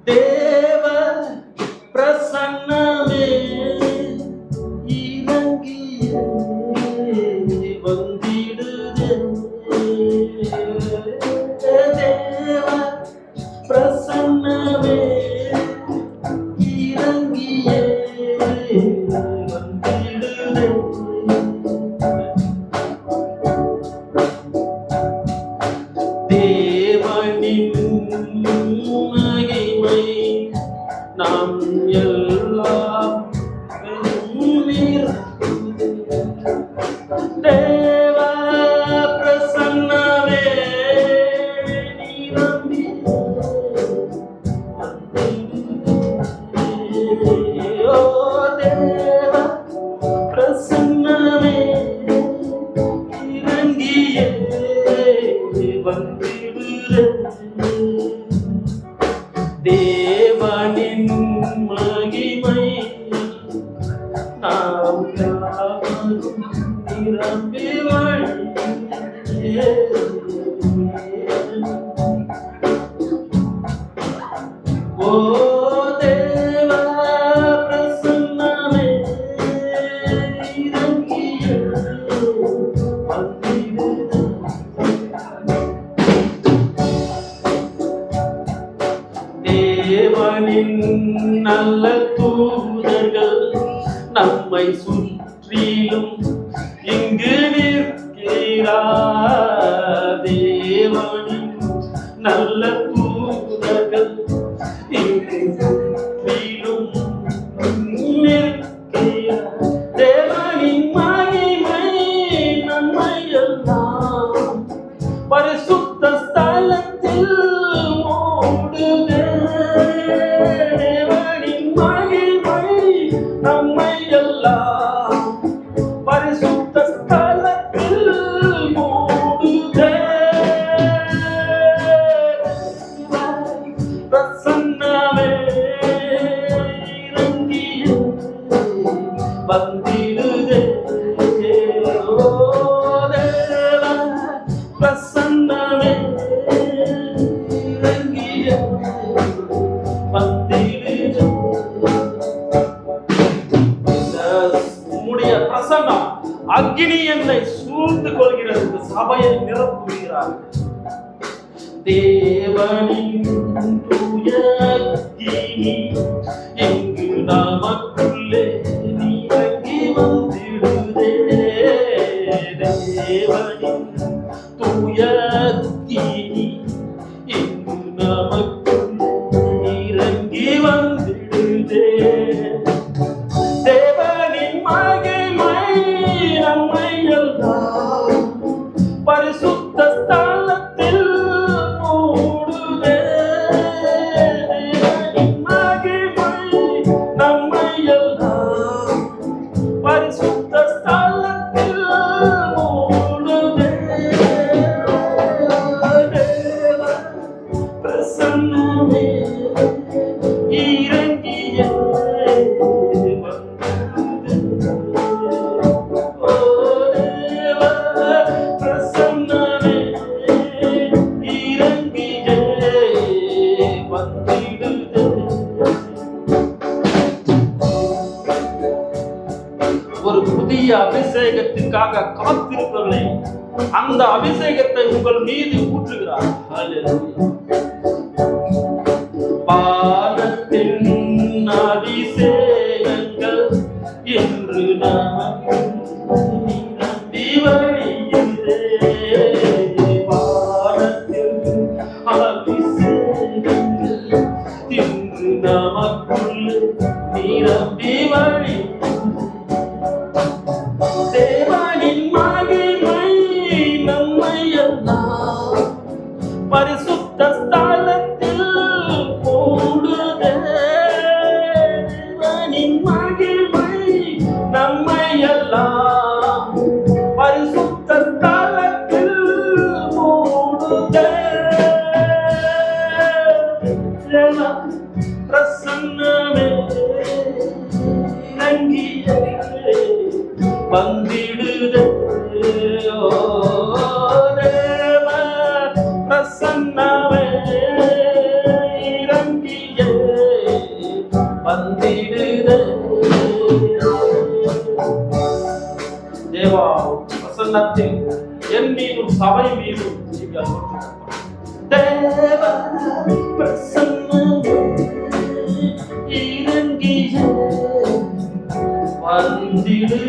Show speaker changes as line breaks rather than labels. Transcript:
தேவ பிரசன்னமே இறங்கிய வந்திடுதே. தேவ பிரசன்னமே இறங்கிய வந்திடுதே. தேவனின் மகிமை நாம் எல்லாம் தேவ பிரசன்னமே தேவ பிரசன்னமே இறங்கிய வந்திடுதே. தேவனின் மகிமை நாம் யாவரும் நிரம்பி வழியே. ஓ தேவ பிரசன்னமே இறங்கிய வந்திடுதே. தேவனின் நல்ல தூதர்கள் நம்மை சுற்றிலும் இங்கு நிற்கிறார். தேவனின் நல்ல தூதர்கள் இங்கு சுற்றிலும் நிற்கிறார். தேவனின் மகிமை நம்மை எல்லாம் பரிசுத்த ஸ்தலத்தில் மூடுதே. தேவனின் மகிமை நம்மை எல்லாம் பரிசுத்த ஸ்தலத்தில் மூடுதே. பிரசன்னமே இறங்கிய வந்திடுதே. ஓ தேவ பிரசன்னமே இறங்கிய வந்திடுதே. உம்முடைய பிரசன்னம் அக்கினி என்னை சூழ்ந்து கொள்கிறது, சபையை நிரப்புகிறார். தேவனின் தூய அக்கினி இங்கு நமக்குள்ளே நீங்கி வந்திடுதே. தேவனின் தூய அக்கினி இங்கு நமக்குள்ளே இறங்கி வந்திடுதே. தேவனின் மகிமை நம்மை எல்லாம் பரிசுத்த ஸ்தலத்தில் மூடுதே. தேவனின் மகிமை நம்மை எல்லாம் பரிசுத்த ஸ்தலத்தில் மூடுதே. தேவ பிரசன்னமே இறங்கிய ஒரு புதிய அபிஷேகத்திற்காக காத்திருப்பவர்களே, அந்த அபிஷேகத்தை உங்கள் மீது ஊற்றுகிறார். பாலத்தின் அபிஷேகங்கள் என்று நமக்கு நம்பி வழியுதே. பாலத்தின் அபிஷேகங்கள் என்று நமக்குள் நிரம்பி வழி. தேவனின் மகிமை நம்மை எல்லாம் பரிசுத்த ஸ்தலத்தில் மூடுதே. தேவனின் மகிமை நம்மை எல்லாம் பரிசுத்த ஸ்தலத்தில் மூடுதே. பிரசன்னமே இறங்கிய வந்திடுதே. ஓ தேவ பிரசன்னமே இறங்கிய பிரசன்னத்தில் என் மீதும் சபை மீதும் நீங்கள் தேவ பிரசன்னமே இறங்கிய வந்திடு